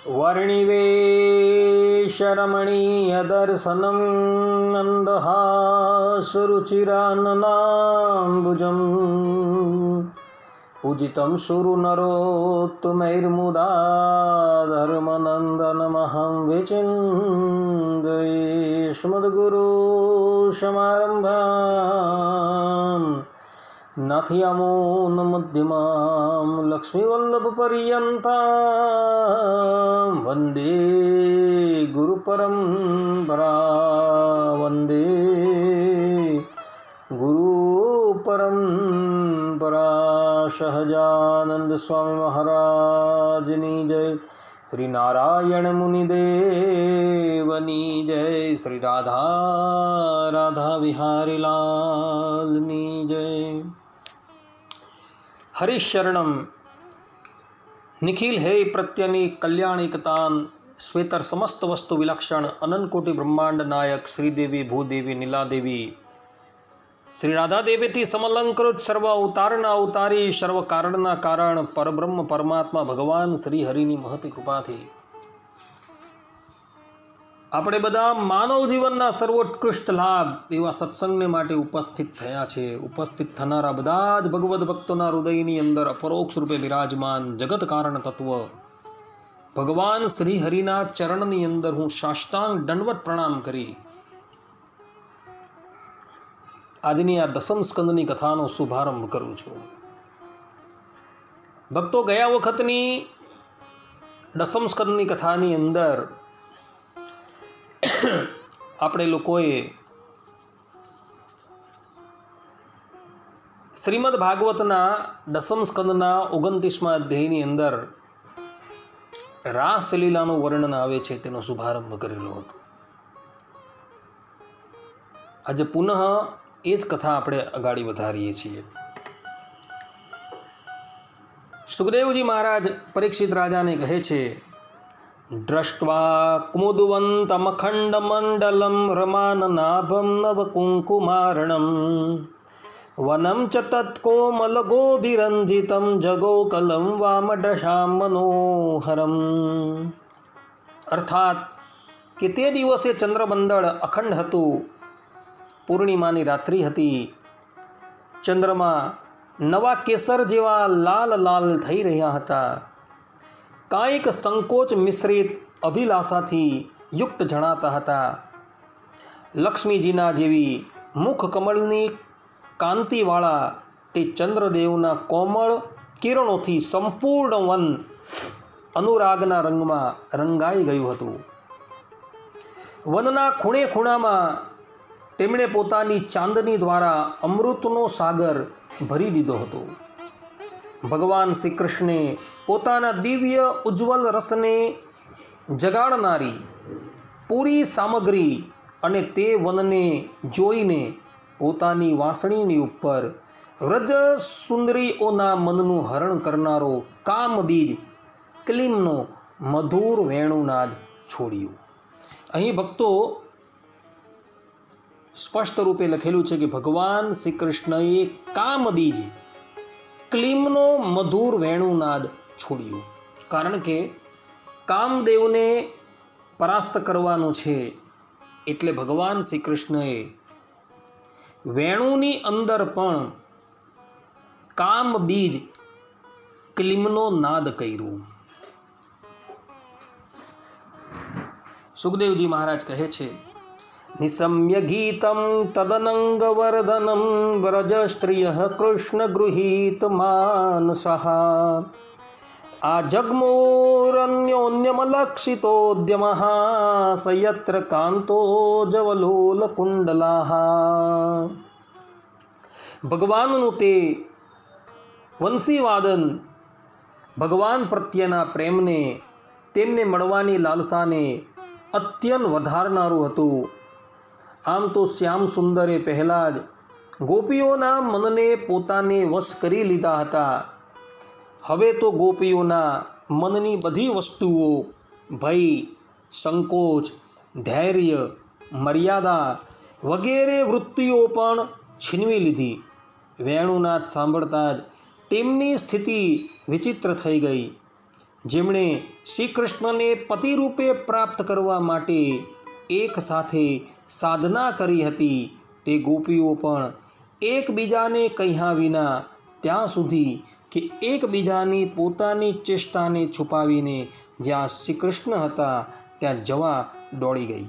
वर्णिवेशरमणीयदर्शनं नन्दहासरुचिराननाम्बुजं पूजितं सुरनरोत्तमैर्मुदा धर्मनन्दनमहं विचिन्तये स्मद्गुरुसमारम्भां नाथयामोनमध्यमां लक्ष्मीवल्लभपर्यन्तां वन्दे गुरुपरम्परा वन्दे गुरुपरम्परा। सहजानंद स्वामी महाराजनी जय, श्री नारायण मुनिदेवनी जय, श्री राधा राधा विहारी लालनी जय। हरिशरणम निखिल हे प्रत्यनि कल्याणिकतान श्वेतर समस्त वस्तु विलक्षण अनंत कोटि ब्रह्मांड नायक श्रीदेवी भूदेवी नीलादेवी श्री राधा देवी समलंकृत सर्व अवताરના અવતારી સર્વ કારણના કારણ પરબ્રહ્મ પરમાત્મા ભગવાન શ્રી હરિની મહતી કૃપાથી આપણે બધા માનવ જીવનના સર્વોત્કૃષ્ટ લાભ એવા સત્સંગને માટે ઉપસ્થિત થયા છે। ઉપસ્થિત થનારા બધા જ ભગવદ ભક્તોના હૃદયની અંદર અપરોક્ષ રૂપે બિરાજમાન જગત કારણ તત્વ ભગવાન શ્રી હરિના ચરણની અંદર હું સાષ્ટાંગ દંડવત પ્રણામ કરી આજની આ દસમ સ્કંદની કથાનો શુભારંભ કરું છું। ભક્તો, ગયા વખતની દસમ સ્કંદની કથાની અંદર આપણે લોકોએ શ્રીમદ ભાગવતના દસમ સ્કંદના 29મા અધ્યાયની અંદર રાસલીલાનું વર્ણન આવે છે તેનો શુભારંભ કરેલો હતો। આજે પુનઃ એ જ કથા આપણે અગાડી વધારીએ છીએ। સુખદેવજી મહારાજ પરીક્ષિત રાજાને કહે છે, દ્રષ્ટ્વા કુમુદવંતમખંડમંડલમ રમાનનાભમ નવકુંકુમાર્ણમ વનમ ચ તત્કોમલગોભિરંજિતમ જગોકલમ વામદશામ મનોહરમ। અર્થાત કે તે દિવસે ચંદ્રમંડળ અખંડ હતું, પૂર્ણિમાની રાત્રિ હતી, ચંદ્રમા નવા કેસર જેવા લાલ લાલ થઈ રહ્યા હતા, કાંઈક સંકોચ મિશ્રિત અભિલાષાથી યુક્ત જણાતા હતા। લક્ષ્મીજીના જેવી મુખ કમળની કાંતિવાળા તે ચંદ્રદેવના કોમળ કિરણોથી સંપૂર્ણ વન અનુરાગના રંગમાં રંગાઈ ગયું હતું। વનના ખૂણે ખૂણામાં તેમણે પોતાની ચાંદની દ્વારા અમૃતનો સાગર ભરી દીધો હતો। ભગવાન શ્રી કૃષ્ણે પોતાના દિવ્ય ઉજ્જવલ રસને જગાડનારી પૂરી સામગ્રી અને તે વનને જોઈને પોતાની વાંસળીની ઉપર વ્રજ સુંદરીઓના મનનું હરણ કરનારો કામ બીજ ક્લીમનો મધુર વેણુનાદ છોડ્યું। અહીં ભક્તો સ્પષ્ટ રૂપે લખેલું છે કે ભગવાન શ્રી કૃષ્ણએ કામ બીજ ક્લીમનો મધુર વેણુનાદ છોડ્યું, કારણ કે કામદેવને પરાસ્ત કરવાનું છે એટલે ભગવાન શ્રી કૃષ્ણએ વેણુની અંદર પણ કામ બીજ ક્લીમનો નાદ કર્યું। સુખદેવજી મહારાજ કહે છે, નિસમ્ય ગીતમ તદનંગવર્ધનમ વ્રજ સ્ત્રિયઃ કૃષ્ણ ગૃહીત માનસઃ આ જગ્મોરન્યોન્યમલક્ષિતોદ્યમઃ સયત્ર કાંતો જવલોલ કુંડલાઃ। ભગવાનનું તે વંશીવાદન ભગવાન પ્રત્યેના પ્રેમને, તેમને મળવાની લાલસાને અત્યંત વધારનારું હતું। આમ તો શ્યામ સુંદરે પહેલા જ ગોપીઓના મનને પોતાને વશ કરી લીધા હતા। હવે તો ગોપીઓના મનની બધી વસ્તુઓ ભય, સંકોચ, ધૈર્ય, મર્યાદા વગેરે વૃત્તિઓ પણ છીનવી લીધી। વેણુનાદ સાંભળતા જ તેમની સ્થિતિ વિચિત્ર થઈ ગઈ। જેમણે શ્રી કૃષ્ણને પતિ રૂપે પ્રાપ્ત કરવા માટે એક સાથે સાધના કરી હતી, તે ગોપીઓ પણ એકબીજાને કહ્યા વિના ત્યાં સુધી કે એકબીજાની પોતાની ચેષ્ટાને છુપાવીને જ્યાં શ્રી કૃષ્ણ હતા ત્યાં જવા દોડી ગઈ.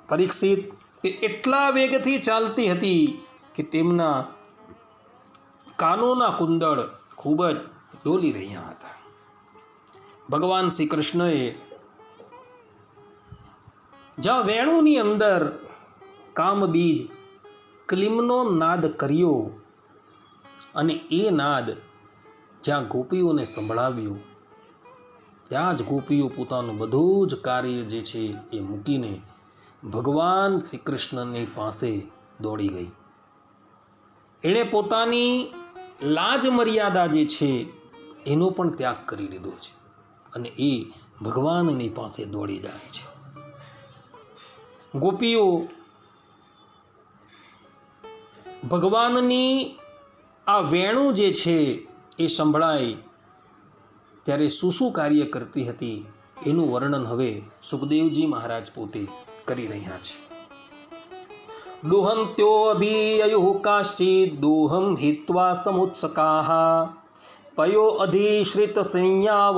પરીક્ષિત તે એટલા વેગથી ચાલતી હતી કે તેમના કાનોના કુંડળ ખૂબ જ ડોલી રહ્યા હતા. ભગવાન શ્રી કૃષ્ણએ જ્યાં વેણુની અંદર કામબીજ ક્લિમનો નાદ કર્યો અને એ નાદ જ્યાં ગોપીઓને સંભળાવ્યું, ત્યાં જ ગોપીઓ પોતાનું બધું જ કાર્ય જે છે એ મૂકીને ભગવાન શ્રી કૃષ્ણની પાસે દોડી ગઈ. એણે પોતાની લાજ મર્યાદા જે છે એનો પણ ત્યાગ કરી લીધો છે અને એ ભગવાનની પાસે દોડી જાય છે. ગોપીઓ ભગવાનની આ વેણુ જે છે એ સંભળાય ત્યારે શું કાર્ય કરતી હતી એનું વર્ણન હવે સુખદેવજી મહારાજ પોતે કરી રહ્યા છે. દુહંત્યો અભિયયુઃ કાશ્ચિદ દુહમ હિત્વા સમુત્સકાઃ પયો અધિશ્રિત સંયાવ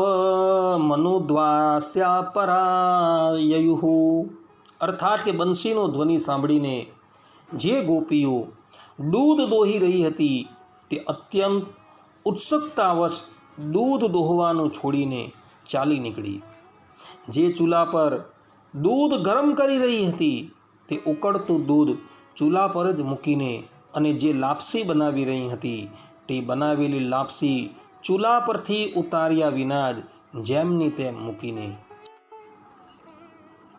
મનુદ્વાસ્યા પરાયયુઃ. અર્થાત કે બંશીનો ધ્વનિ સાંભળીને જે ગોપીઓ દૂધ દોહી રહી હતી તે અત્યંત ઉત્સુકતાવશ દૂધ દોહવાનું છોડીને ચાલી નીકળી. જે ચૂલા પર દૂધ ગરમ કરી રહી હતી તે ઉકળતું દૂધ ચૂલા પર જ મૂકીને અને જે લાપસી બનાવી રહી હતી તે બનાવેલી લાપસી ચૂલા પરથી ઉતાર્યા વિના જ જેમની તેમ મૂકીને,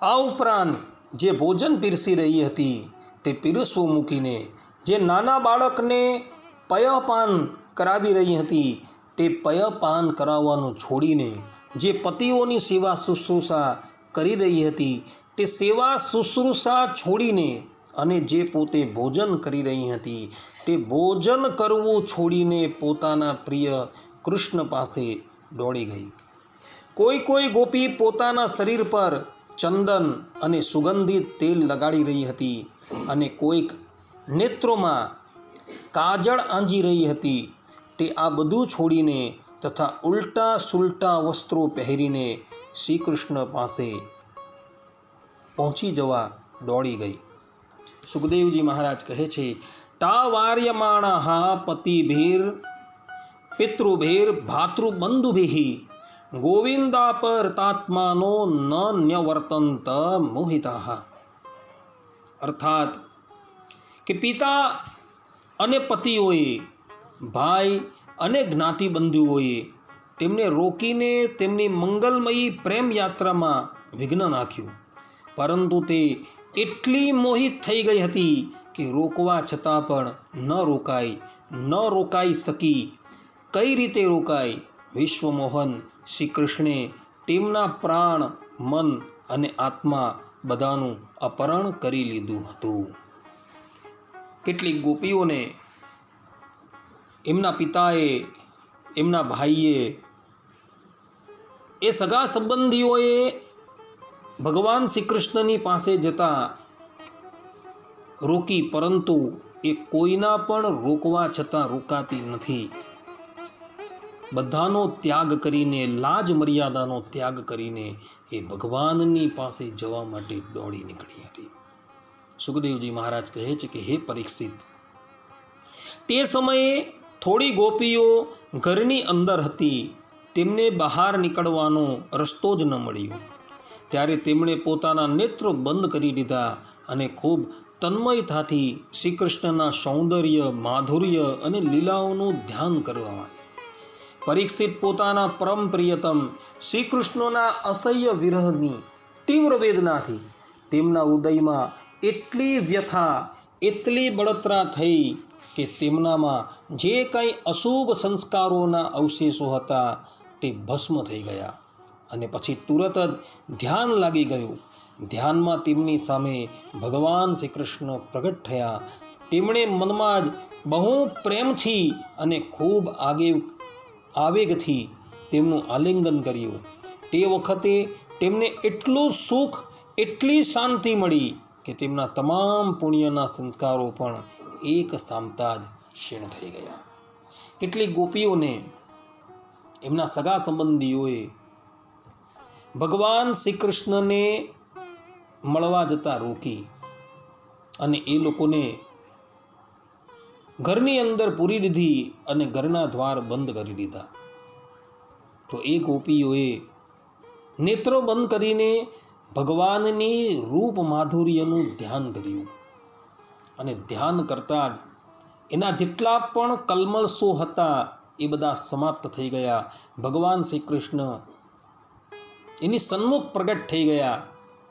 આ ઉપરાંત જે ભોજન પીરસી રહી હતી તે પીરસવું મૂકીને, જે નાના બાળકને પયપાન કરાવી રહી હતી તે પયપાન કરાવવાનું છોડીને, જે પતિઓની સેવા શુશ્રૂષા કરી રહી હતી તે સેવા શુશ્રૂષા છોડીને અને જે પોતે ભોજન કરી રહી હતી તે ભોજન કરવું છોડીને પોતાના પ્રિય કૃષ્ણ પાસે દોડી ગઈ. કોઈ ગોપી પોતાના શરીર પર ચંદન અને સુગંધિત તેલ લગાડી રહી હતી અને કોઈક નેત્રોમાં કાજળ આંજી રહી હતી. તે આ બધું છોડીને તથા ઉલટા સુલટા વસ્ત્રો પહેરીને શ્રી કૃષ્ણ પાસે પહોંચી જવા દોડી ગઈ. સુખદેવજી મહારાજ કહે છે, તા વાર્યમાણા પતિભીર પિતૃભીર ભાતૃબંધુભિઃ ગોવિંદા પર તાત્માનો ન ન્યવર્તંત મોહિતાઃ. અર્થાત કે પિતા અને પતિઓએ, ભાઈ અને જ્ઞાતિબંધુઓએ તેમને રોકીને તેમની મંગલમયી પ્રેમ યાત્રામાં વિઘ્ન નાખ્યું, પરંતુ તે એટલી મોહિત થઈ ગઈ હતી કે રોકવા છતાં પણ ન રોકાઈ શકી. કઈ રીતે રોકાય? વિશ્વમોહન શ્રી કૃષ્ણે તેમના પ્રાણ, મન અને આત્મા બધાનું અપહરણ કરી લીધું હતું. કેટલીક ગોપીઓને એમના પિતાએ, એમના ભાઈએ, એ સગા સંબંધીઓએ ભગવાન શ્રી કૃષ્ણની પાસે જતા રોકી, પરંતુ એ કોઈના પણ રોકવા છતાં રોકાતી નથી. બધાનો ત્યાગ કરીને, લાજ મર્યાદાનો ત્યાગ કરીને એ ભગવાનની પાસે જવા માટે દોડી નીકળી હતી. સુખદેવજી મહારાજ કહે છે કે હે પરીક્ષિત, તે સમયે થોડી ગોપીઓ ઘરની અંદર હતી, તેમને બહાર નીકળવાનો રસ્તો જ ન મળ્યો. ત્યારે તેમણે પોતાના નેત્રો બંધ કરી દીધા અને ખૂબ તન્મયતાથી શ્રી કૃષ્ણના સૌંદર્ય, માધુર્ય અને લીલાઓનું ધ્યાન કરવા. પરીક્ષિત પોતાના પરમ પ્રિયતમ શ્રી કૃષ્ણના અસહ્ય વિરહની તીવ્ર વેદનાથી તેમના હૃદયમાં એટલી વ્યથા, એટલી બળતરા થઈ કે તેમનામાં જે કંઈ અશુભ સંસ્કારોના અવશેષો હતા તે ભસ્મ થઈ ગયા અને પછી તુરત જ ધ્યાન લાગી ગયું. ધ્યાનમાં તેમની સામે ભગવાન શ્રી કૃષ્ણ પ્રગટ થયા. તેમણે મનમાં જ બહુ પ્રેમથી અને ખૂબ આવેગથી તેમનું આલિંગન કર્યું, તે વખતે તેમને એટલું સુખ, એટલી શાંતિ મળી કે તેમના તમામ પુણ્યના સંસ્કારો પણ એક સામતા જ ક્ષીણ થઈ ગયા. કેટલીક ગોપીઓને એમના સગા સંબંધીઓએ ભગવાન શ્રી કૃષ્ણને મળવા જતા રોકી અને એ લોકોને ઘરની અંદર પૂરી દીધી અને ઘરના દ્વાર બંધ કરી દીધા. તો એ ગોપીઓએ નેત્રો બંધ કરીને ભગવાનની રૂપ માધુર્યનું ધ્યાન કર્યું અને ધ્યાન કરતા જ એના જેટલા પણ કલ્મશો હતા એ બધા સમાપ્ત થઈ ગયા. ભગવાન શ્રી કૃષ્ણ એની સન્મુખ પ્રગટ થઈ ગયા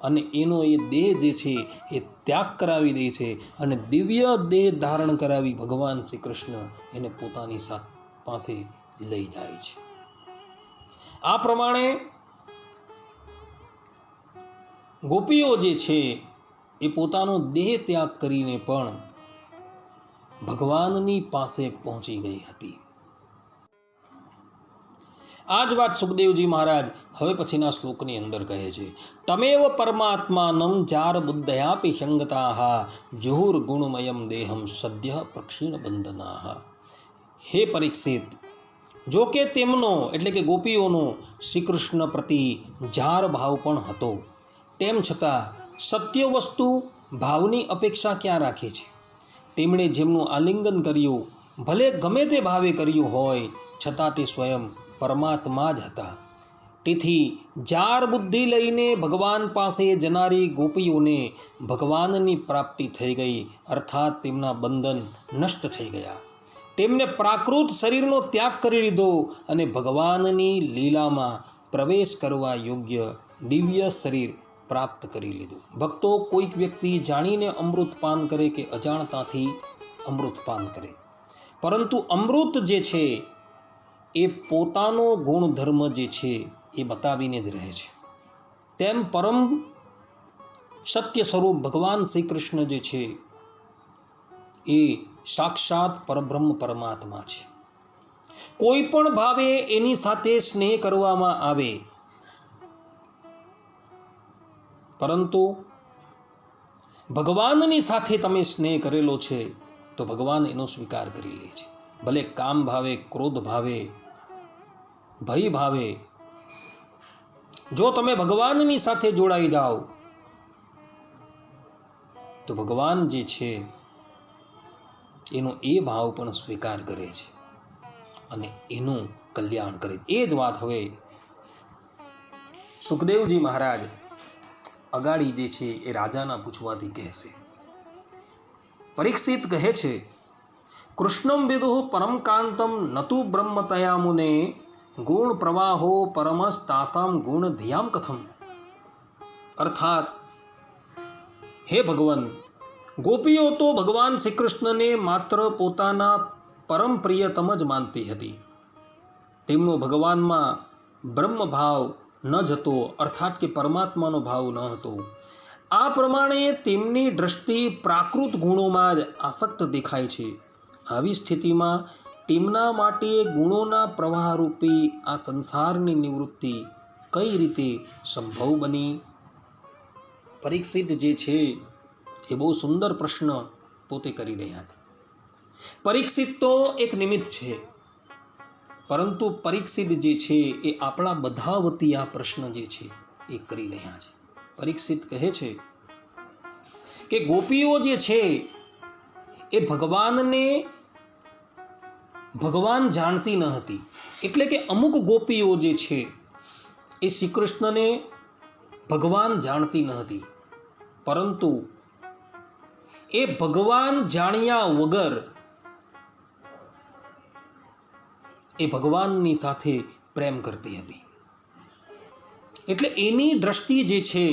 અને એનો એ દેહ જે છે એ ત્યાગ કરાવી દે છે અને દિવ્ય દેહ ધારણ કરાવી ભગવાન શ્રી કૃષ્ણ એને પોતાની પાસે લઈ જાય છે. આ પ્રમાણે ગોપીઓ જે છે એ પોતાનો દેહ ત્યાગ કરીને પણ ભગવાનની પાસે પહોંચી ગઈ હતી. આ જ વાત સુખદેવજી મહારાજ હવે પછીના શ્લોકની અંદર કહે છે. તમેવ પરમાત્માનં જાર બુદ્ધયાપી સંગતાઃ જુહુર ગુણમયમ દેહમ સદ્ય પ્રક્ષીણ બંધનાઃ. હે પરીક્ષિત, જો કે તેમનો એટલે કે ગોપીઓનો શ્રી કૃષ્ણ પ્રતિ જાર ભાવ પણ હતો, તેમ છતાં સત્ય વસ્તુ ભાવની અપેક્ષા ક્યાં રાખે છે? તેમણે જેમનું આલિંગન કર્યું, ભલે ગમે તે ભાવે કર્યું હોય, છતાં તે સ્વયં પરમાત્મા જ હતા. તેથી જાર બુદ્ધિ લઈને ભગવાન પાસે જનારી ગોપીઓને ભગવાનની પ્રાપ્તિ થઈ ગઈ, અર્થાત તેમના બંધન નષ્ટ થઈ ગયા. તેમને પ્રાકૃત શરીરનો ત્યાગ કરી લીધો અને ભગવાનની લીલામાં પ્રવેશ કરવા યોગ્ય દિવ્ય શરીર પ્રાપ્ત કરી લીધું. ભક્તો, કોઈક વ્યક્તિ જાણીને અમૃત પાન કરે કે અજાણતાથી અમૃત પાન કરે, પરંતુ અમૃત જે છે એ પોતાનો ગુણધર્મ જે છે એ બતાવીને જ રહે છે. તેમ પરમ સત્ય સ્વરૂપ ભગવાન શ્રી કૃષ્ણ જે છે એ સાક્ષાત પરબ્રહ્મ પરમાત્મા છે. કોઈ પણ ભાવે એની સાથે સ્નેહ કરવામાં આવે, પરંતુ ભગવાનની સાથે તમે સ્નેહ કરેલો છે તો ભગવાન એનો સ્વીકાર કરી લે છે. ભલે કામ ભાવે, ક્રોધ ભાવે, ભય ભાવે, જો તમે ભગવાનની સાથે જોડાઈ જાઓ તો ભગવાન જે છે એનો એ ભાવ પણ સ્વીકાર કરે છે અને એનું કલ્યાણ કરે. એ જ વાત હવે સુખદેવજી મહારાજ અગાડી જે છે એ રાજાના પૂછવાથી કહેશે. પરીક્ષિત કહે છે, કૃષ્ણમ વિદુઃ પરમ કાંતમ નતુ બ્રહ્મતયા મુને ગુણ પ્રવાહો પરમસ્તાસામ ગુણ ધ્યામ કથમ. અર્થાત, હે ભગવાન, ગોપીઓ તો ભગવાન શ્રી કૃષ્ણને માત્ર પોતાના પરમ પ્રિયતમ જ માનતી હતી. તેમનો ભગવાનમાં બ્રહ્મ ભાવ ન જ હતો, અર્થાત કે પરમાત્માનો ભાવ ન હતો. આ પ્રમાણે તેમની દ્રષ્ટિ પ્રાકૃત ગુણોમાં જ આસક્ત દેખાય છે. આવી સ્થિતિમાં તેમના માટે ગુણોના પ્રવાહરૂપી આ સંસારની નિવૃત્તિ કઈ રીતે સંભવ બની? પરીક્ષિત જે છે એ બહુ સુંદર પ્રશ્ન પોતે કરી રહ્યા છે. પરીક્ષિત તો એક નિમિત્ત છે, પરંતુ પરીક્ષિત જે છે એ આપણા બધા વતી આ પ્રશ્ન જે છે એ કરી રહ્યા છે. પરીક્ષિત કહે છે કે ગોપીઓ જે છે એ ભગવાન જાણતી ન હતી. એટલે કે અમુક ગોપીઓ જે છે એ શ્રી કૃષ્ણને ભગવાન જાણતી ન હતી, પરંતુ એ ભગવાન જાણ્યા વગર એ ભગવાનની સાથે પ્રેમ કરતી હતી. એટલે એની દ્રષ્ટિ જે છે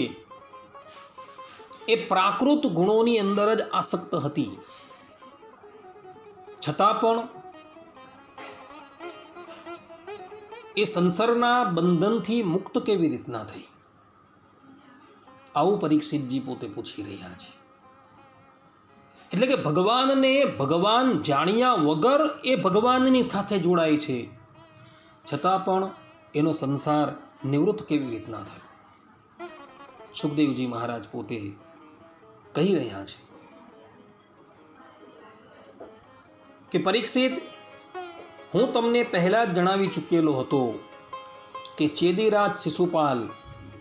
એ પ્રાકૃત ગુણોની અંદર જ આસક્ત હતી. છતાં પણ એ સંસારના બંધનથી મુક્ત કેવી રીતના થઈ? આવું પરીક્ષિતજી પોતે પૂછી રહ્યા છે. એટલે કે ભગવાનને ભગવાન જાણ્યા વગર એ ભગવાનની સાથે જોડાય છે, છતાં પણ એનો સંસાર નિવૃત્ત કેવી રીતના થયો? સુખદેવજી મહારાજ પોતે કહી રહ્યા છે કે પરીક્ષિત, હું તમને પહેલા જ જણાવી ચૂકેલો હતો કે ચેદીરાજ શિશુપાલ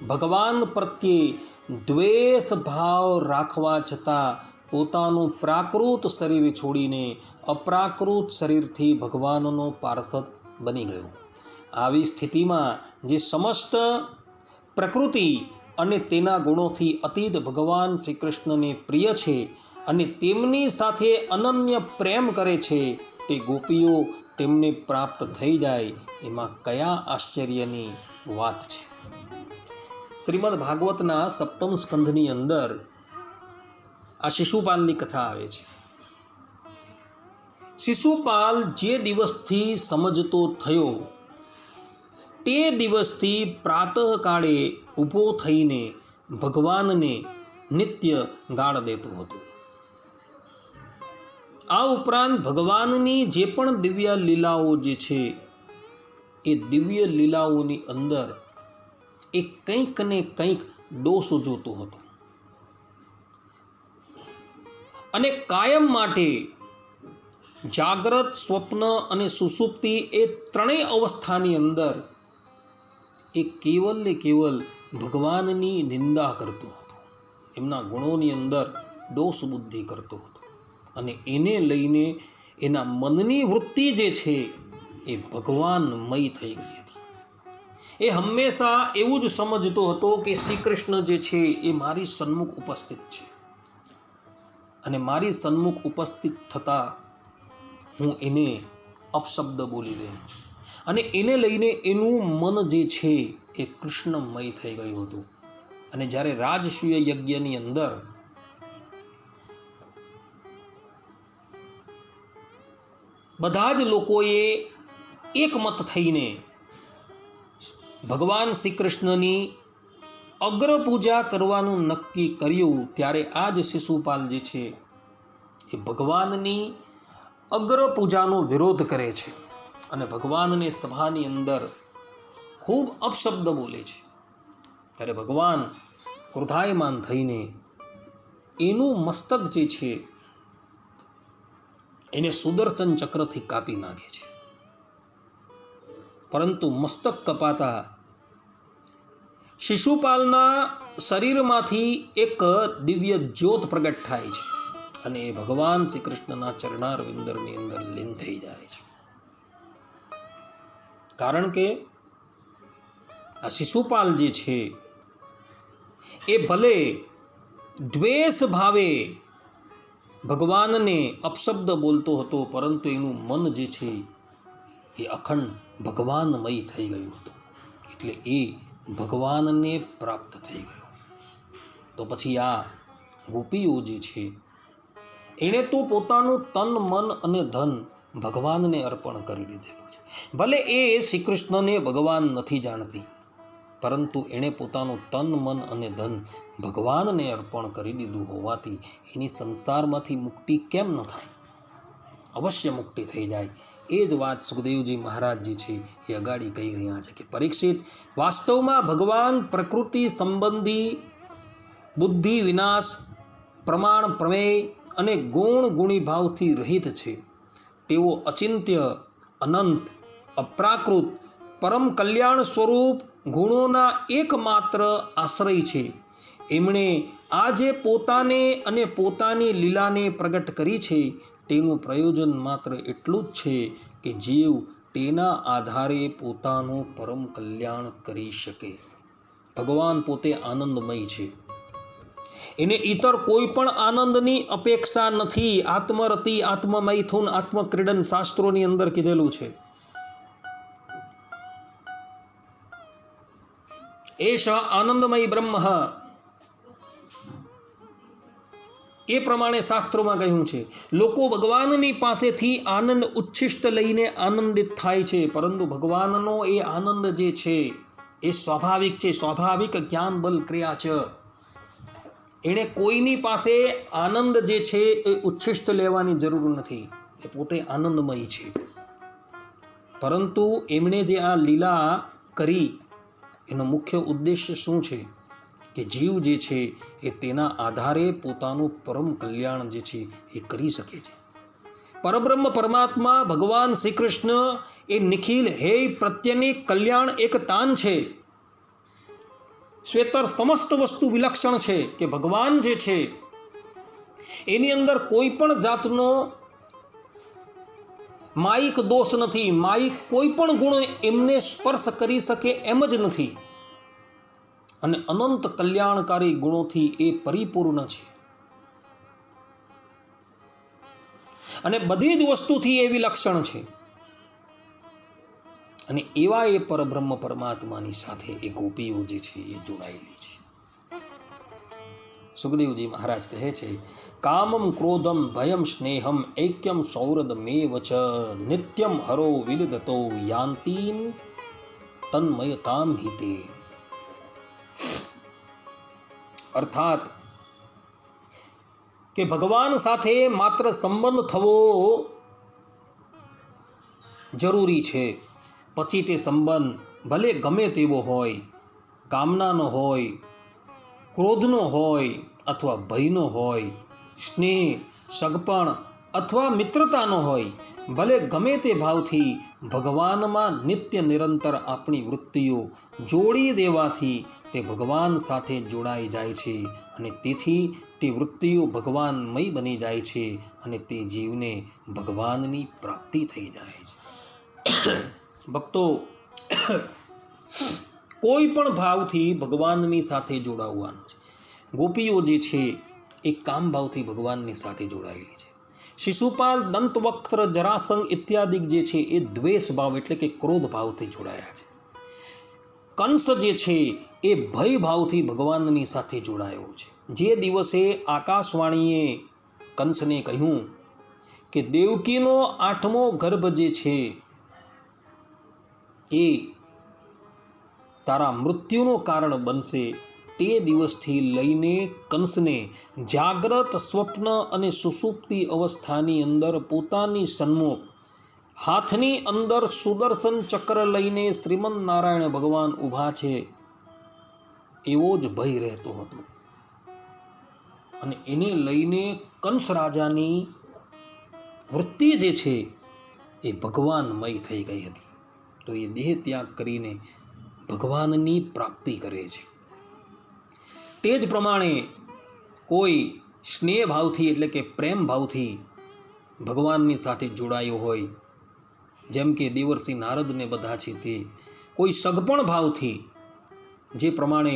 ભગવાન પ્રત્યે દ્વેષ ભાવ રાખવા છતાં પોતાનું પ્રાકૃત શરીર છોડીને અપ્રાકૃત શરીરથી ભગવાનનો પાર્ષદ બની ગયો. આવી સ્થિતિમાં જે સમસ્ત પ્રકૃતિ અને તેના ગુણોથી અતીત ભગવાન શ્રી કૃષ્ણને પ્રિય છે અને તેમની સાથે અનન્ય પ્રેમ કરે છે, તે ગોપીઓ તેમને પ્રાપ્ત થઈ જાય એમાં કયા આશ્ચર્યની વાત છે? શ્રીમદ ભાગવતના સપ્તમ સ્કંધની અંદર આ શિશુપાલની કથા આવે છે. શિશુપાલ જે દિવસથી સમજતો થયો તે દિવસથી પ્રાતઃકાળે ઊભો થઈને ભગવાનને નિત્ય ગાળ દેતો હતો. આ ઉપરાંત ભગવાનની જે પણ દિવ્ય લીલાઓ જે છે એ દિવ્ય લીલાઓની અંદર એ કંઈક ને કંઈક દોષ જોતો હતો અને કાયમ માટે જાગ્રત, સ્વપ્ન અને સુષુપ્તિ એ ત્રણેય અવસ્થાની અંદર એ કેવલ ને કેવલ ભગવાનની નિંદા કરતો હતો, એમના ગુણોની અંદર દોષ બુદ્ધિ કરતો હતો અને એને લઈને એના મનની વૃત્તિ જે છે એ ભગવાનમય થઈ ગઈ હતી. એ હંમેશા એવું જ સમજતો હતો કે શ્રી કૃષ્ણ જે છે એ મારી સન્મુખ ઉપસ્થિત છે અને મારી સન્મુખ ઉપસ્થિત થતા હું એને અપશબ્દ બોલી દઉં અને એને લઈને એનું મન જે છે એ કૃષ્ણમય થઈ ગયું હતું. અને જ્યારે રાજસૂય યજ્ઞની અંદર બધા જ લોકોએ એકમત થઈને ભગવાન શ્રી કૃષ્ણની અગ્ર પૂજા કરવાનું નક્કી કર્યું, ત્યારે આ જ શિશુપાલ જે છે એ ભગવાનની અગ્ર પૂજાનો વિરોધ કરે છે અને ભગવાનને સભાની અંદર ખૂબ અપશબ્દ બોલે છે. ત્યારે ભગવાન ક્રોધાયમાન થઈને એનું મસ્તક જે છે એને સુદર્શન ચક્રથી કાપી નાખે છે. પરંતુ મસ્તક કપાતા શિશુપાલના શરીરમાંથી એક દિવ્ય જ્યોત પ્રગટ થાય છે અને એ ભગવાન શ્રી કૃષ્ણના ચરણારવિંદની અંદર લીન થઈ જાય છે. કારણ કે આ શિશુપાલ જે છે એ ભલે દ્વેષ ભાવે ભગવાનને અપશબ્દ બોલતો હતો, પરંતુ એનું મન જે છે એ અખંડ ભગવાનમય થઈ ગયું હતું, એટલે એ ભગવાનને પ્રાપ્ત થઈ ગયો. તો પછી આ ગોપીઓ જે છે એણે તો પોતાનું તન, મન અને ધન ભગવાનને અર્પણ કરી દીધેલું છે. ભલે એ શ્રી કૃષ્ણને ભગવાન નથી જાણતી, પરંતુ એણે પોતાનું તન, મન અને ધન ભગવાનને અર્પણ કરી દીધું હોવાથી એની સંસારમાંથી મુક્તિ કેમ ન થાય? અવશ્ય મુક્તિ થઈ જાય. એ જ વાત સુખદેવજી મહારાજ જે છે એ અગાડી કહી રહ્યા છે કે પરીક્ષિત, વાસ્તવમાં ભગવાન પ્રકૃતિ સંબંધી બુદ્ધિ વિનાશ, પ્રમાણ, પ્રમેય અને ગુણ ગુણીભાવથી રહિત છે. તેઓ અચિંત્ય, અનંત, અપ્રાકૃત, પરમ કલ્યાણ સ્વરૂપ ગુણોના એકમાત્ર આશ્રય છે. એમણે આજે પોતાને અને પોતાની લીલાને પ્રગટ કરી છે, તેનું પ્રયોજન માત્ર એટલું જ છે કે જીવ તેના આધારે પોતાનું પરમ કલ્યાણ કરી શકે. ભગવાન પોતે આનંદમય છે, એને ઇતર કોઈ પણ આનંદની અપેક્ષા નથી. આત્મરતિ, આત્મમૈથુન, આત્મક્રીડન શાસ્ત્રોની અંદર કીધેલું છે. એષ આનંદમય બ્રહ્મ, એ પ્રમાણે શાસ્ત્રોમાં કહ્યું છે. લોકો ભગવાનની પાસેથી આનંદ ઉચ્છિષ્ટ લઈને આનંદિત થાય છે, પરંતુ ભગવાનનો એ આનંદ જે છે એ સ્વાભાવિક છે. સ્વાભાવિક જ્ઞાન બલ ક્રિયા છે. એણે કોઈની પાસે આનંદ જે છે એ ઉચ્છિષ્ટ લેવાની જરૂર નથી. એ પોતે આનંદમય છે. પરંતુ એમણે જે આ લીલા કરી એનો મુખ્ય ઉદ્દેશ્ય શું છે કે જીવ જે છે એ તેના આધારે પોતાનું પરમ કલ્યાણ જે છે એ કરી શકે છે. પરબ્રહ્મ પરમાત્મા ભગવાન શ્રી કૃષ્ણ એ નિખિલ હે પ્રત્યેની કલ્યાણ એક તાન છે. શ્વેતર સમસ્ત વસ્તુ વિલક્ષણ છે કે ભગવાન જે છે એની અંદર કોઈ પણ જાતનો માયિક દોષ નથી, માયિક કોઈ પણ ગુણ એમને સ્પર્શ કરી શકે એમ જ નથી અને અનંત કલ્યાણકારી ગુણોથી એ પરિપૂર્ણ છે અને બધી જ વસ્તુથી એ વિલક્ષણ છે. અને એવા એ પરબ્રહ્મ પરમાત્માની સાથે એ ગોપીઓ જે છે એ જોડાયેલી છે. સુખદેવજી મહારાજ કહે છે, કામમ ક્રોધમ ભયમ સ્નેહમ ऐक्यम સૌરદમેવ ચ નિત્યમ હરો વિદધતો યાન્તિમ તન્મયતામ હિતે. અર્થાત કે ભગવાન સાથે માત્ર સંબંધ થવો જરૂરી છે. પછી તે સંબંધ ભલે ગમે તેવો હોય, કામનાનો હોય, ક્રોધનો હોય અથવા ભયનો હોય, સ્નેહ, સગપણ અથવા મિત્રતાનો હોય, ભલે ગમે તે ભાવથી ભગવાનમાં નિત્ય નિરંતર આપણી વૃત્તિઓ જોડી દેવાથી તે ભગવાન સાથે જોડાઈ જાય છે અને તેથી તે વૃત્તિઓ ભગવાનમય બની જાય છે અને તે જીવને ભગવાનની પ્રાપ્તિ થઈ જાય છે. ભક્તો, કોઈ પણ ભાવથી ભગવાનની સાથે જોડાવવાનું છે. ગોપીઓ જે છે એ કામ ભાવથી ભગવાનની સાથે જોડાયેલી છે. શિશુપાલ, દંતવક્ત્ર, જરાસંઘ ઇત્યાદિ જે છે એ દ્વેષ ભાવ એટલે કે ક્રોધ ભાવથી જોડાયા છે. કંસ જે છે એ ભય ભાવથી ભગવાનની સાથે જોડાયો છે. જે દિવસે આકાશવાણીએ કંસને કહ્યું કે દેવકીનો 8મો ગર્ભ જે છે એ તારા મૃત્યુનું કારણ બનશે, તે દિવસથી લઈને કંસને જાગ્રત, સ્વપ્ન અને સુષુપ્તિ અવસ્થાની અંદર પોતાની સન્મુખ હાથની અંદર સુદર્શન ચક્ર લઈને શ્રીમન નારાયણ ભગવાન ઊભા છે એવો જ ભય રહેતો હતો અને એને લઈને કંસ રાજાની વૃત્તિ જે છે એ ભગવાનમય થઈ ગઈ હતી. તો એ દેહ ત્યાગ કરીને ભગવાનની પ્રાપ્તિ કરે છે. તે જ પ્રમાણે કોઈ સ્નેહ ભાવથી એટલે કે પ્રેમ ભાવથી ભગવાનની સાથે જોડાયો હોય, જેમ કે દેવર્ષિ નારદને બધા છે તે, કોઈ સગપણ ભાવથી જે પ્રમાણે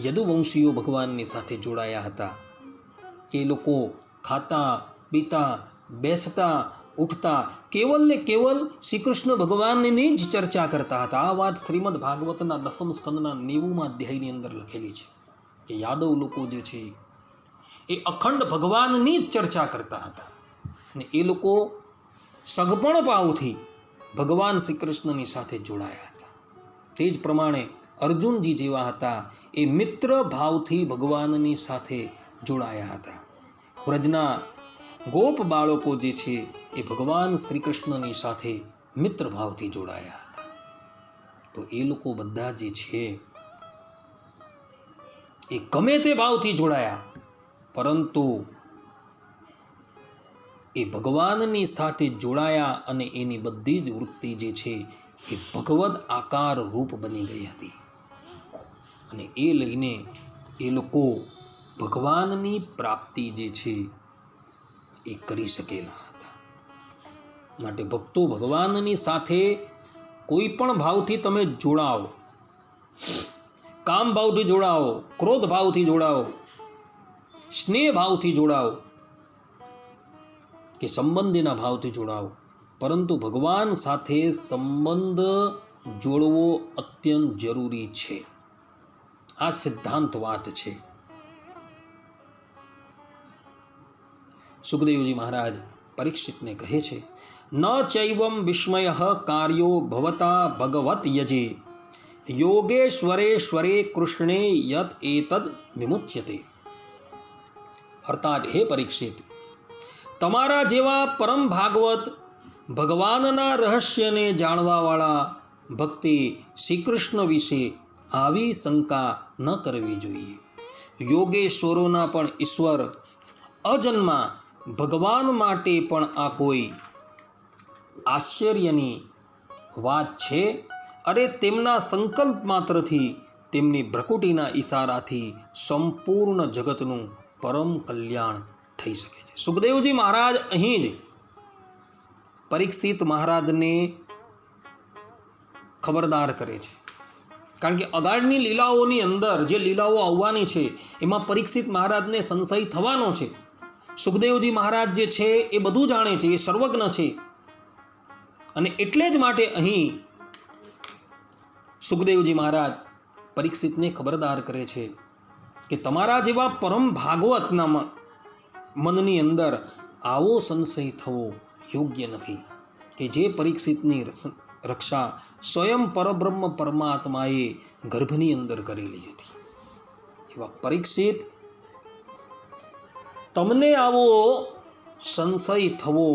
યદુવંશીઓ ભગવાનની સાથે જોડાયા હતા કે લોકો ખાતા, પીતા, બેસતા, ઉઠતા કેવલ ને કેવલ શ્રી કૃષ્ણ ભગવાનની જ ચર્ચા કરતા હતા. આ વાત શ્રીમદ ભાગવતના 10મ સ્કંદના 90મા અધ્યાયની અંદર લખેલી છે કે યાદવ લોકો જે છે એ અખંડ ભગવાનની જ ચર્ચા કરતા હતા અને એ લોકો સગપણ ભાવથી ભગવાન શ્રી કૃષ્ણની સાથે જોડાયા હતા. તે જ પ્રમાણે અર્જુનજી જેવા હતા એ મિત્ર ભાવથી ભગવાનની સાથે જોડાયા હતા. વ્રજના ગોપ બાળકો જે છે એ ભગવાન શ્રી કૃષ્ણની સાથે મિત્ર ભાવથી જોડાયા હતા. તો એ લોકો બધા જે છે એ ગમે તે ભાવથી જોડાયા, પરંતુ એ ભગવાનની સાથે જોડાયા અને એની બધી જ વૃત્તિ જે છે એ ભગવદ આકાર રૂપ બની ગઈ હતી અને એ લઈને એ લોકો ભગવાનની પ્રાપ્તિ જે છે એ કરી શકેલા હતા. માટે ભક્તો, ભગવાનની સાથે કોઈ પણ ભાવથી તમે જોડાઓ, કામ ભાવથી જોડાઓ, ક્રોધ ભાવથી જોડાઓ, સ્નેહ ભાવથી જોડાઓ કે સંબંધીના ભાવથી જોડાઓ, પરંતુ ભગવાન સાથે સંબંધ જોડવો અત્યંત જરૂરી છે. આ સિદ્ધાંત વાત છે. સુખદેવજી મહારાજ પરીક્ષિતને કહે છે, ન ચૈવમ વિસ્મયઃ કાર્યો ભવતા ભગવત યજે યોગેશ્વરેશ્વરે કૃષ્ણે યત એતદ વિમુચ્યતે. અર્થાત હે પરીક્ષિત, તમારા જેવા પરમ ભાગવત ભગવાનના રહસ્યને જાણવાવાળા ભક્તિ શ્રી કૃષ્ણ વિશે આવી શંકા ન કરવી જોઈએ. યોગેશ્વરોના પણ ઈશ્વર અજન્મા ભગવાન માટે પણ આ કોઈ આશ્ચર્યની વાત છે? અરે તેમના સંકલ્પ માત્રથી, તેમની ભ્રકુટીના ઈશારાથી સંપૂર્ણ જગતનું પરમ કલ્યાણ થઈ શકે છે. સુખદેવજી મહારાજ અહીં જ પરીક્ષિત મહારાજને ખબરદાર કરે છે. કારણ કે અગાડની લીલાઓની અંદર જે લીલાઓ આવવાની છે એમાં પરીક્ષિત મહારાજને સંશય થવાનો છે. સુખદેવજી મહારાજ જે છે એ બધું જાણે છે, એ સર્વજ્ઞ છે. અને એટલે જ માટે અહીં સુખદેવજી મહારાજ પરીક્ષિતને ખબરદાર કરે છે કે તમારા જેવા પરમ ભાગવતના મનની અંદર આવો સંશય થવો યોગ્ય નથી કે જે પરીક્ષિતની રક્ષા સ્વયં પરબ્રહ્મ પરમાત્માએ ગર્ભની અંદર કરેલી હતી. એવા પરીક્ષિત, તમને આવો સંશય થવો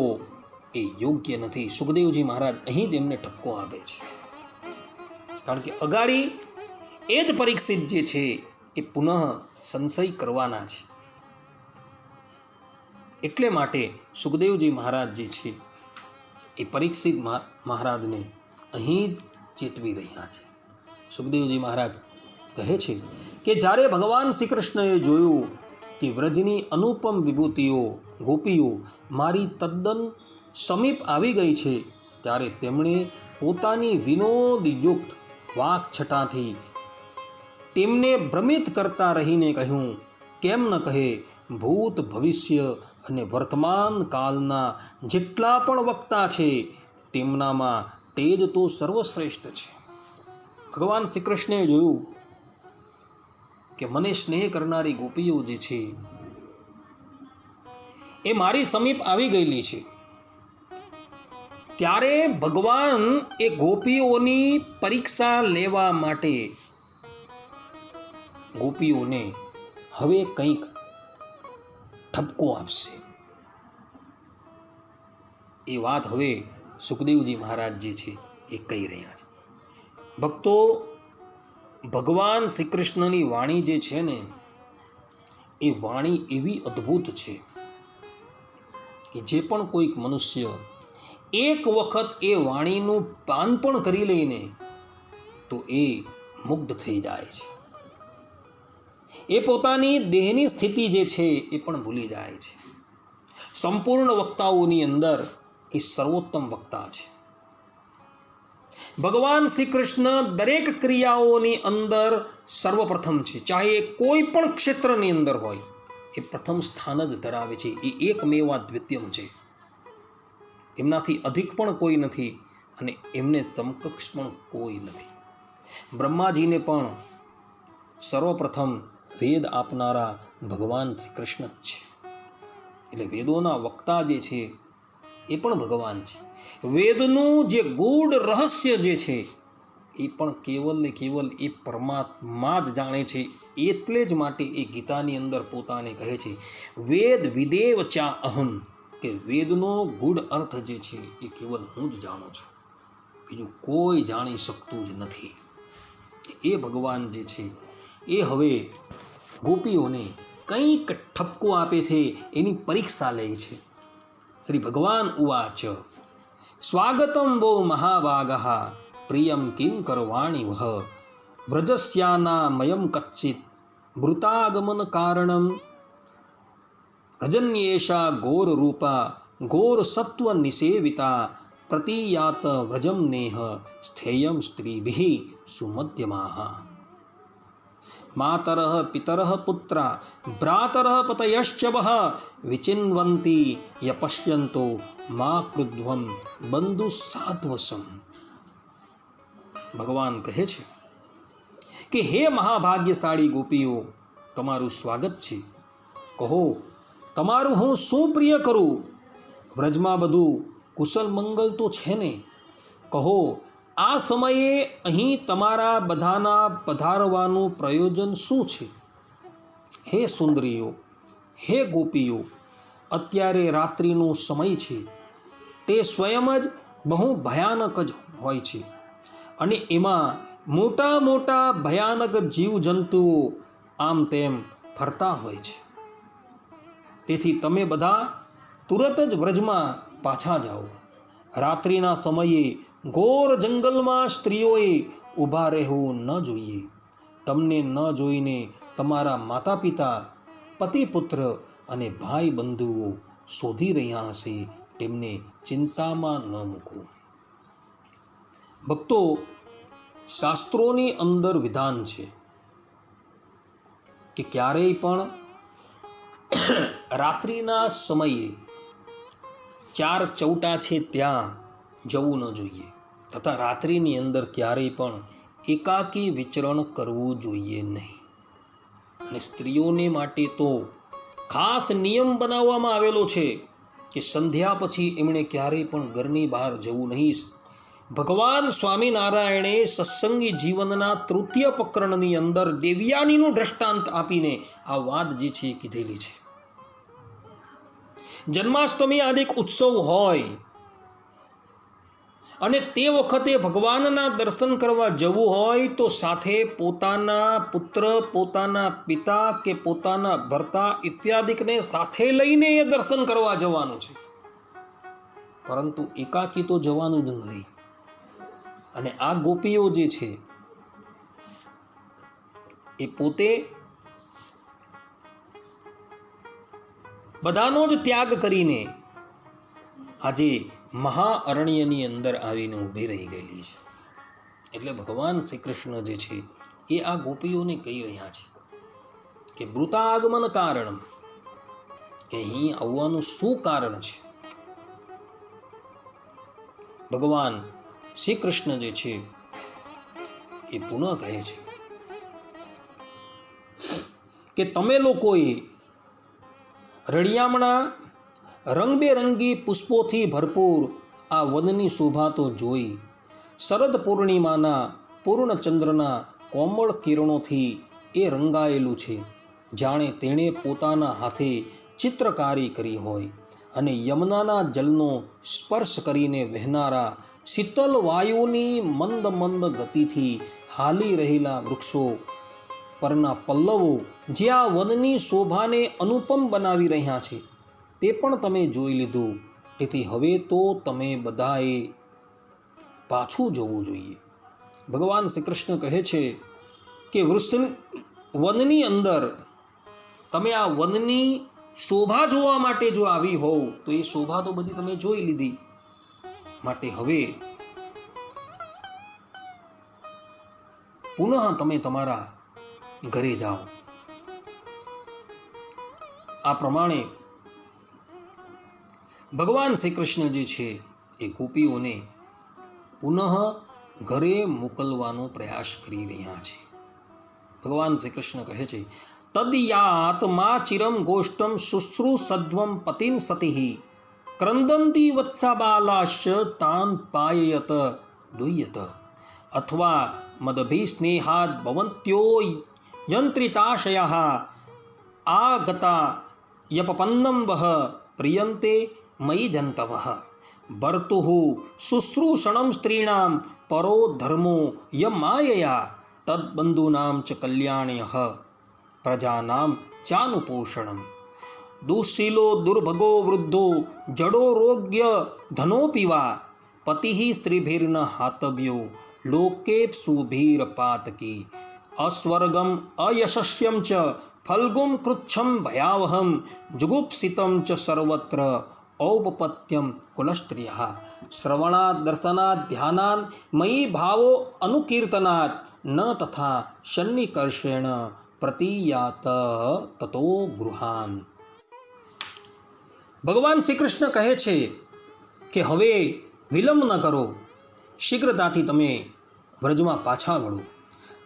એ યોગ્ય નથી. સુખદેવજી મહારાજ અહીં જ એમને ઠપકો આપે છે. કારણ કે અગાડી એ જ પરીક્ષિત જે છે એ પુનઃ સંશય કરવાના છે. એટલે માટે સુખદેવજી મહારાજ જે છે એ પરીક્ષિત મહારાજને અહીં જ ચેતવી રહ્યા છે. સુખદેવજી મહારાજ કહે છે કે જ્યારે ભગવાન શ્રી કૃષ્ણએ જોયું કે વ્રજની અનુપમ વિભૂતિઓ ગોપીઓ મારી તદ્દન સમીપ આવી ગઈ છે, ત્યારે તેમણે પોતાની વિનોદયુક્ત વાકછટાથી તેમને ભ્રમિત કરતા રહીને કહ્યું, કેમ ન કહે, ભૂત ભવિષ્ય અને વર્તમાન કાળના જેટલા પણ વક્તા છે તેમનામાં તેજ તો સર્વશ્રેષ્ઠ છે. ભગવાન શ્રી કૃષ્ણે જોયું કે મને સ્નેહ કરનારી ગોપીઓ જે છે એ મારી સમીપ આવી ગયેલી છે. ત્યારે ભગવાન એ ગોપીઓની પરીક્ષા લેવા માટે ગોપીઓને હવે કંઈક ઠપકો આપશે. એ વાત હવે સુખદેવજી મહારાજ જે છે એ કહી રહ્યા છે. ભક્તો, ભગવાન શ્રી કૃષ્ણની વાણી જે છે ને એ વાણી એવી અદ્ભુત છે કે જે પણ કોઈક મનુષ્ય એક વખત એ વાણીનું પાન પણ કરી લઈને તો એ મુગ્ધ થઈ જાય છે. એ પોતાની દેહની સ્થિતિ જે છે એ પણ ભૂલી જાય છે. સંપૂર્ણ વક્તાઓની અંદર એ સર્વોત્તમ વક્તા છે. ભગવાન શ્રી કૃષ્ણ દરેક ક્રિયાઓની અંદર સર્વપ્રથમ છે. ચાહે કોઈ પણ ક્ષેત્રની અંદર હોય, એ પ્રથમ સ્થાન જ ધરાવે છે. એ એકમેવા દ્વિતીયમ છે. એમનાથી અધિક પણ કોઈ નથી અને એમને સમકક્ષ પણ કોઈ નથી. બ્રહ્માજીને પણ સર્વપ્રથમ વેદ આપનારા ભગવાન શ્રી કૃષ્ણ જ છે. એટલે વેદોના વક્તા જે છે એ પણ ભગવાન છે. વેદનું જે ગૂઢ રહસ્ય જે છે એ પણ કેવલ ને કેવલ એ પરમાત્મા જ જાણે છે. એટલે જ માટે એ ગીતાની અંદર પોતાને કહે છે, વેદ વિદેવ ચા અહમ, કે વેદનો ગૂઢ અર્થ જે છે એ કેવલ હું જ જાણું છું, બીજું કોઈ જાણી શકતું જ નથી. એ ભગવાન જે છે એ હવે ગોપીઓને કંઈક ઠપકો આપે છે, એની પરીક્ષા લે છે. શ્રી ભગવાન ઉવાચ, સ્વાગતમ વો મહાભાગઃ પ્રિયમ કિમ કરવાણી વહ વ્રજસ્યાના મયમ કચ્ચિત મૃતાગમન કારણમ રજન્યેષા ઘોર રૂપા ઘોર સત્વ નિષેવિતા પ્રતિયાત વ્રજમ નેહ સ્થેયમ સ્ત્રીભિઃ સુમધ્યમાઃ માતરઃ પિતરઃ પુત્રા ભ્રાતરઃ પતયશ્ચ વઃ વિચિન્વન્તિ યપશ્યન્તો મા કૃદ્ધ્વં બંધુ સાધ્વસમ. ભગવાન કહે છે કે હે મહાભાગ્યશાળી ગોપીઓ, તમારું સ્વાગત છે. કહો, તમારું હું શું પ્રિય કરું? વ્રજમાં બધું કુશલ મંગલ તો છે ને? કહો, આ સમયે અહીં તમારા બધાના પધારવાનું પ્રયોજન શું છે? હે સુંદરીઓ, હે ગોપીઓ, અત્યારે રાત્રિનો સમય છે. તે સ્વયં જ બહુ ભયાનક જ હોય છે. અને એમાં મોટા મોટા ભયાનક જીવજંતુઓ આમ તેમ ફરતા હોય છે. તેથી તમે બધા તુરત જ વ્રજમાં પાછા જાઓ. રાત્રિના સમયે ઘોર જંગલમાં સ્ત્રીઓએ ઊભા રહેવું ન જોઈએ. તમને ન જોઈને તમારા માતા પિતા, પતિ પુત્ર અને ભાઈ બંધુઓ શોધી રહ્યા હશે. તેમને ચિંતામાં ન મૂકો. ભક્તો, શાસ્ત્રોની અંદર વિધાન છે કે ક્યારેય પણ રાત્રિના સમયે ચાર ચૌટા છે ત્યાં જવું ન જોઈએ, તથા રાત્રિની અંદર ક્યારેય પણ એકાકી વિચરણ કરવું જોઈએ નહીં. અને સ્ત્રીઓને માટે તો ખાસ નિયમ બનાવવામાં આવેલો છે કે સંધ્યા પછી એમણે ક્યારેય પણ ઘરની બહાર જવું નહીં. ભગવાન સ્વામિનારાયણે સત્સંગી જીવનના તૃતીય પ્રકરણની અંદર દેવયાનીનું દ્રષ્ટાંત આપીને આ વાત જે છે એ કીધેલી છે. જન્માષ્ટમી આદિક ઉત્સવ હોય અને તે વખતે ભગવાનના દર્શન કરવા જવું હોય તો સાથે પોતાના પુત્ર, પોતાના પિતા કે પોતાના ભર્તા ઇત્યાદિકને સાથે લઈને એ દર્શન કરવા જવાનું છે. પરંતુ એકાકી તો જવાનું જ નથી. અને આ ગોપીઓ જે છે એ પોતે બધાનો જ ત્યાગ કરીને આજે મહાઅરણ્યની અંદર આવીને ઊભી રહી ગયેલી છે. એટલે ભગવાન શ્રી કૃષ્ણ જે છે એ આ ગોપીઓને કહી રહ્યા છે કે વૃતાગમન કારણ, કે અહીં આવવાનું શું કારણ છે. ભગવાન શ્રી કૃષ્ણ જે છે એ પુનઃ કહે છે કે તમે લોકોએ રળિયામણા રંગબેરંગી પુષ્પોથી ભરપૂર આ વનની શોભા તો જોઈ. શરદ પૂર્ણિમાના પૂર્ણચંદ્રના કોમળ કિરણોથી એ રંગાયેલું છે, જાણે તેણે પોતાના હાથે ચિત્રકારી કરી હોય. અને યમુનાના જલનો સ્પર્શ કરીને વહેનારા શીતલ વાયુની મંદ મંદ ગતિથી હાલી રહેલા વૃક્ષો પરના પલ્લવો જે આ વનની શોભાને અનુપમ બનાવી રહ્યા છે તે પણ તમે જોઈ લીધું. તેથી હવે તો તમે બધાએ પાછું જવું જોઈએ. ભગવાન શ્રી કૃષ્ણ કહે છે કે વનની અંદર તમે આ વનની શોભા જોવા માટે જો આવી હોવ તો એ શોભા તો બધી તમે જોઈ લીધી. માટે હવે પુનઃ તમે તમારા ઘરે જાઓ. આ પ્રમાણે ભગવાન શ્રી કૃષ્ણ જે છે એ ગોપીઓને પુનઃ ઘરે મોકલવાનો પ્રયાસ કરી રહ્યા છે. ભગવાન શ્રી કૃષ્ણ કહે છે તદયાત મા ચિરમ ગોષ્ઠમ શુશ્રુષધ્વમ પતિમ સતિઃ ક્રંદંતી વત્સાબાલાશ્ચ તાન પાયયત દુય્યત અથવા મદભિસ્નેહાદ ભવન્ત્યો યંત્રિતાશયઃ આગતા યપપન્નમ વહ પ્રિયંતે મયી જંતવઃ ભર્તુઃ શુશ્રૂષણમ સ્ત્રીણામ પરો ધર્મો યમાયયા તદ્બંધૂનામ ચ કલ્યાણ્યઃ પ્રજાનામ ચાનુપોષણમ દુઃશીલો દુર્ભગો વૃદ્ધો જડો રોગ્ય ધનોપિવા પતિઃ સ્ત્રીભિર્ન હાતવ્યો લોકેપ્સુભીર પાતકી અસ્વર્ગમ અયશસ્યમ ચ ફલ્ગુમ કૃચ્છમ ભયાવહમ જુગુપ્સિતમ ચ સર્વત્ર ઔપપત્યમ કુલસ્ત્રિયઃ શ્રવણાદ દર્શનાદ ધ્યાનાદ મયી ભાવો અનુકીર્તનાદ ન તથા સન્નિકર્ષેણ પ્રતિયાત તતો ગૃહાન. ભગવાન શ્રી કૃષ્ણ કહે છે કે હવે વિલંબ ન કરો, શીઘ્રતાથી તમે વ્રજમાં પાછા વળો.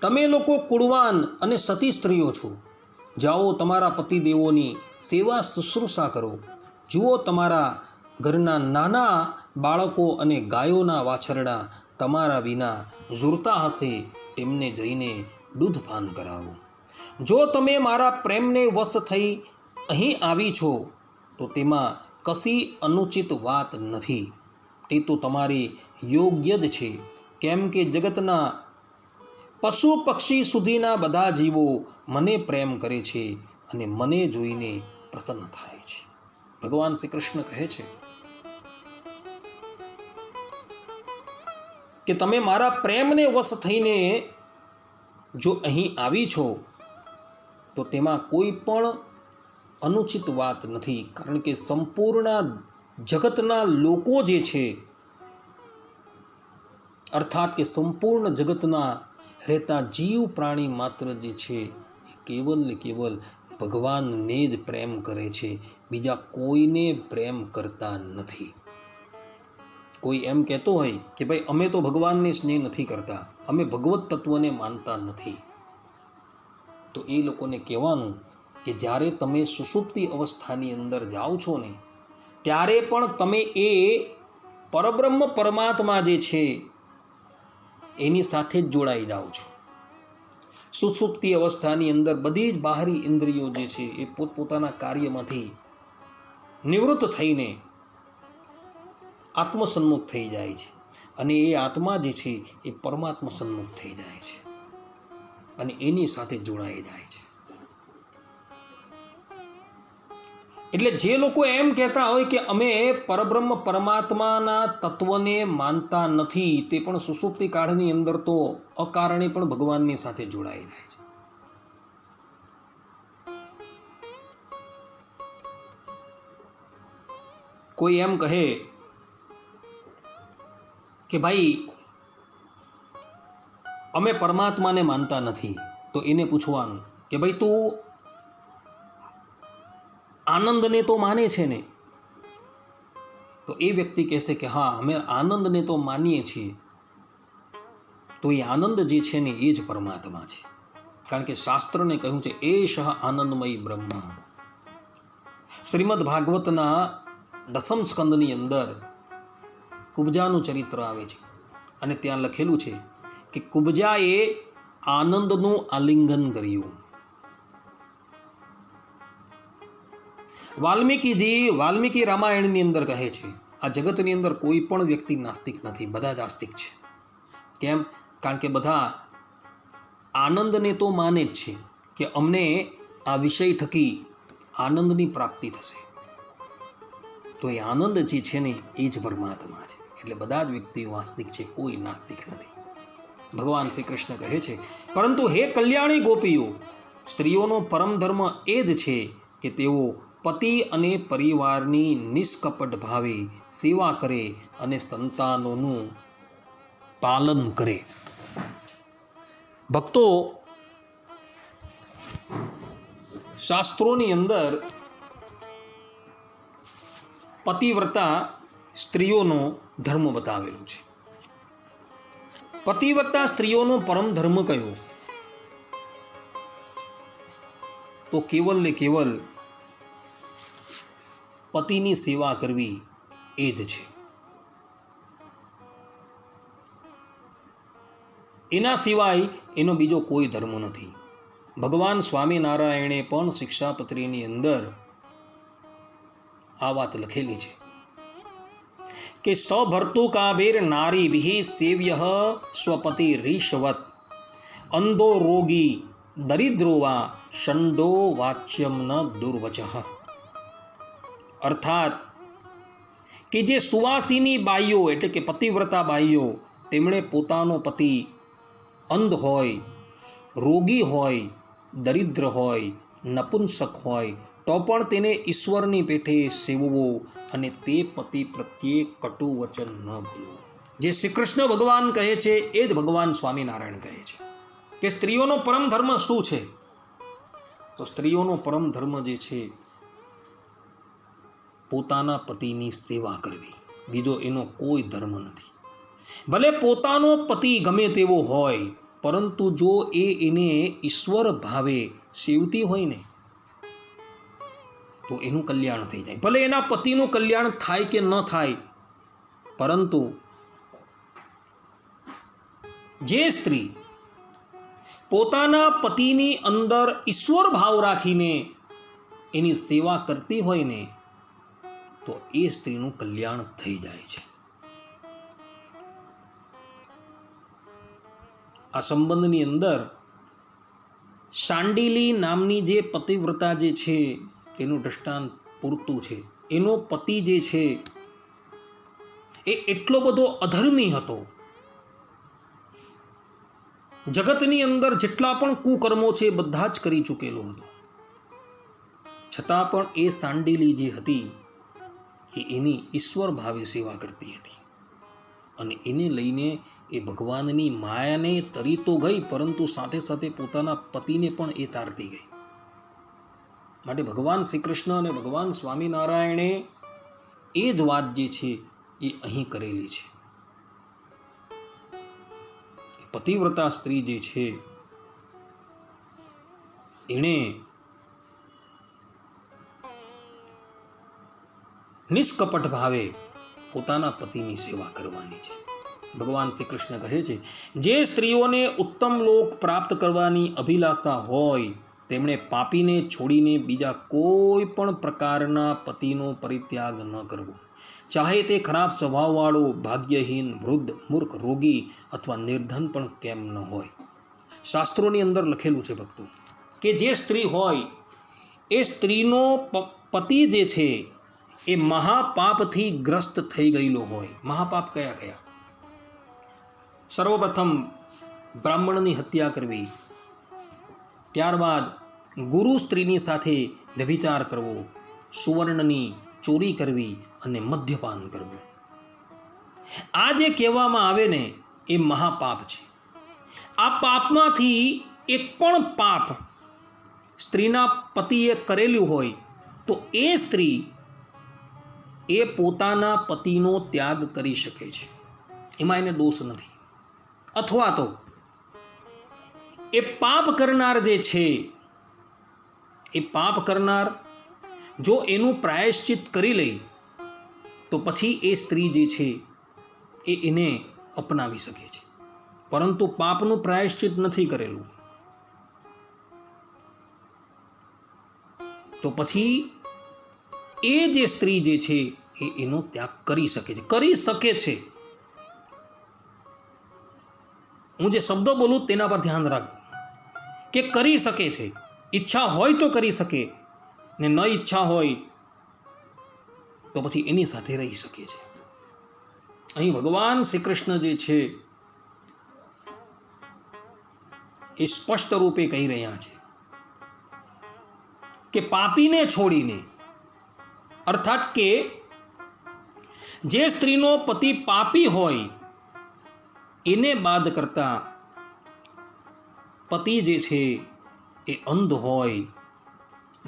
તમે લોકો કુળવાન અને સતી સ્ત્રીઓ છો. જાઓ, તમારા પતિદેવોની સેવા શુશ્રૂષા કરો. જુઓ, તમારા ઘરના નાના બાળકો અને ગાયોના વાછરડા તમારા વિના ઝૂરતા હશે, તેમને જઈને દૂધપાન કરાવો. જો તમે મારા પ્રેમને વશ થઈ અહીં આવી છો તો તેમાં કશી અનુચિત વાત નથી. તે તો તમારે યોગ્ય જ છે કેમ કે જગતના પશુ પક્ષી સુધીના બધા જીવો મને પ્રેમ કરે છે અને મને જોઈને પ્રસન્ન થાય છે. ભગવાન શ્રી કૃષ્ણ કહે છે કે તમે મારા પ્રેમને વશ થઈને જો અહીં આવી છો તો તેમાં કોઈ પણ અનુચિત વાત નથી, કારણ કે સંપૂર્ણ જગતના લોકો જે છે, અર્થાત કે સંપૂર્ણ જગતના રહેતા જીવ પ્રાણી માત્ર જે છે એ કેવલ ને કેવલ ભગવાનને જ પ્રેમ કરે છે, બીજા કોઈને પ્રેમ કરતા નથી. કોઈ એમ કહેતો હોય કે ભાઈ અમે તો ભગવાનને સ્નેહ નથી કરતા, અમે ભગવત તત્વને માનતા નથી, તો એ લોકોને કહેવાનું કે જ્યારે તમે સુષુપ્તિ અવસ્થાની અંદર જાઓ છો ને, ત્યારે પણ તમે એ પરબ્રહ્મ પરમાત્મા જે છે એની સાથે જ જોડાઈ જાઓ છો. સુષુપ્તિ અવસ્થાની અંદર બધી જ બાહરી ઇન્દ્રિયો જે છે એ પોતપોતાના કાર્યમાંથી નિવૃત્ત થઈને આત્મસન્મુખ થઈ જાય છે, અને એ આત્મા જે છે એ પરમાત્મા સન્મુખ થઈ જાય છે અને એની સાથે જોડાઈ જાય છે. એટલે જે લોકો એમ કહેતા હોય કે અમે પરબ્રહ્મ પરમાત્માના તત્વને માનતા નથી, તે પણ સુષુપ્તિ કાળની અંદર તો અકારણે પણ ભગવાનની સાથે જોડાઈ જાય છે. કોઈ એમ કહે કે ભાઈ અમે પરમાત્માને માનતા નથી, તો એને પૂછવાનું કે ભાઈ તું આનંદને તો માને છે ને? તો એ વ્યક્તિ કહેશે કે હા અમે આનંદને તો માનીએ છીએ. તો એ આનંદ જે છે ને એ જ પરમાત્મા છે, કારણ કે શાસ્ત્રને કહ્યું છે એષ આનંદમય બ્રહ્મ. શ્રીમદ ભાગવતના 10મ સ્કંદની અંદર કુબજાનું ચરિત્ર આવે છે અને ત્યાં લખેલું છે કે કુબજાએ આનંદનું આલિંગન કર્યું. વાલ્મીકી રામાયણની અંદર કહે છે આ જગતની અંદર કોઈ પણ વ્યક્તિ નાસ્તિક નથી, બધા જ આસ્તિક છે. કેમ? કારણ કે બધા આનંદને તો માને જ છે કે અમને આ વિષય થકી આનંદની પ્રાપ્તિ થશે, તો એ આનંદ જે છે ને એ જ પરમાત્મા છે. એટલે બધા જ વ્યક્તિઓ આસ્તિક છે, કોઈ નાસ્તિક નથી. ભગવાન શ્રી કૃષ્ણ કહે છે પરંતુ હે કલ્યાણી ગોપીઓ, સ્ત્રીઓનો પરમ ધર્મ એ જ છે કે તેઓ પતિ અને પરિવારની નિષ્કપટ ભાવે સેવા કરે અને સંતાનોનું પાલન કરે. ભક્તો, શાસ્ત્રોની અંદર પતિવ્રતા સ્ત્રીઓનો ધર્મ બતાવેલો છે. પતિવ્રતા સ્ત્રીઓનો પરમ ધર્મ કયો? તો કેવલ ને કેવલ પતિની સેવા કરવી એ જ છે. એના સિવાય એનો બીજો કોઈ ધર્મ નથી. ભગવાન સ્વામિનારાયણે પણ શિક્ષાપત્રીની અંદર આ વાત લખેલી છે કે સભર્તુકાભિર નારીભિઃ સેવ્યઃ સ્વપતિ રીશવત અંધો રોગી દરિદ્રો વા ષંડો વાચ્યમ ન દુર્વચઃ. અર્થાત કે જે સુવાસીની બાઈઓ એટલે કે પતિવ્રતા બાઈઓ, તેમણે પોતાનો પતિ અંધ હોય, રોગી હોય, દરિદ્ર હોય, નપુંસક હોય તો પણ તેને ઈશ્વરની પેઠે સેવવો અને તે પતિ પ્રત્યે કટુ વચન ન બોલવું. જે શ્રી કૃષ્ણ ભગવાન કહે છે એ જ ભગવાન સ્વામિનારાયણ કહે છે કે સ્ત્રીઓનો પરમ ધર્મ શું છે? તો સ્ત્રીઓનો પરમ ધર્મ જે છે પોતાના પતિની સેવા કરવી, બીજો એનો કોઈ ધર્મ નથી. ભલે પોતાનો પતિ ગમે તેવો હોય, પરંતુ જો એને ઈશ્વર ભાવે સેવતી હોય ને તો એનું કલ્યાણ થઈ જાય. ભલે એના પતિનું કલ્યાણ થાય કે ન થાય, પરંતુ જે સ્ત્રી પોતાના પતિની અંદર ઈશ્વર ભાવ રાખીને એની સેવા કરતી હોય ને તો એ સ્ત્રીનું કલ્યાણ થઈ જાય છે. આ સંબંધની અંદર શાંડિલી નામની જે પતિવ્રતા જે છે એનું દ્રષ્ટાંત પૂરતું છે. એનો પતિ જે છે એ એટલો બધો અધર્મી હતો. જગતની અંદર જેટલા પણ કુકર્મો છે બધા જ કરી ચૂકેલો હતો. છતાં પણ એ શાંડિલી જે હતી એ એની ઈશ્વર ભાવે સેવા કરતી હતી અને એને લઈને એ ભગવાનની માયાને તરી તો ગઈ, પરંતુ સાથે સાથે પોતાના પતિને પણ એ તારતી ગઈ. માટે ભગવાન શ્રી કૃષ્ણ અને ભગવાન સ્વામિનારાયણે એ જ વાત જે છે એ અહીં કરેલી છે. પતિવ્રતા સ્ત્રી જે છે એણે નિષ્કપટ ભાવે પોતાના પતિની સેવા કરવાની છે. ભગવાન શ્રી કૃષ્ણ કહે છે, જે સ્ત્રીઓને ઉત્તમ લોક પ્રાપ્ત કરવાની અભિલાષા હોય તેમણે પાપીને છોડીને બીજા કોઈ પણ પ્રકારના પતિનો પરિત્યાગ ન કરવો, ચાહે તે ખરાબ સ્વભાવવાળો, ભાગ્યહીન, વૃદ્ધ, મૂર્ખ, રોગી અથવા નિર્ધન પણ કેમ ન હોય. શાસ્ત્રોની અંદર લખેલું છે ભક્તો કે જે સ્ત્રી હોય એ સ્ત્રીનો પતિ જે છે એ મહાપાપથી ગ્રસ્ત થઈ ગયેલો હોય. મહાપાપ કયા કયા? સર્વપ્રથમ બ્રાહ્મણની હત્યા કરવી, ત્યારબાદ ગુરુ સ્ત્રીની સાથે વ્યભિચાર કરવો, સુવર્ણની ચોરી કરવી અને મદ્યપાન કરવું. આ જે કહેવામાં આવે ને એ મહાપાપ છે. આ પાપમાંથી એક પણ પાપ સ્ત્રીના પતિએ કરેલું હોય તો એ સ્ત્રી એ પોતાના પતિનો ત્યાગ કરી શકે છે, એમાં એને દોષ નથી. અથવા તો એ પાપ કરનાર જે છે એ પાપ કરનાર જો એનું પ્રાયશ્ચિત કરી લે તો પછી એ સ્ત્રી જે છે એ એને અપનાવી શકે છે. પરંતુ પાપનું પ્રાયશ્ચિત નથી કરેલું તો પછી એ જે સ્ત્રી જે છે એ એનો ત્યાગ કરી શકે છે. કરી શકે છે. હું જે શબ્દો બોલું તેના પર ધ્યાન રાખો કે કરી શકે છે. ઈચ્છા હોય તો કરી શકે ને ન ઈચ્છા હોય તો પછી એની સાથે રહી શકે છે. અહીં ભગવાન શ્રી કૃષ્ણ જે છે એ સ્પષ્ટ રૂપે કહી રહ્યા છે કે પાપીને છોડીને, અર્થાત કે જે સ્ત્રીનો પતિ પાપી હોય એને બાદ કરતા પતિ જે છે એ અંધ હોય,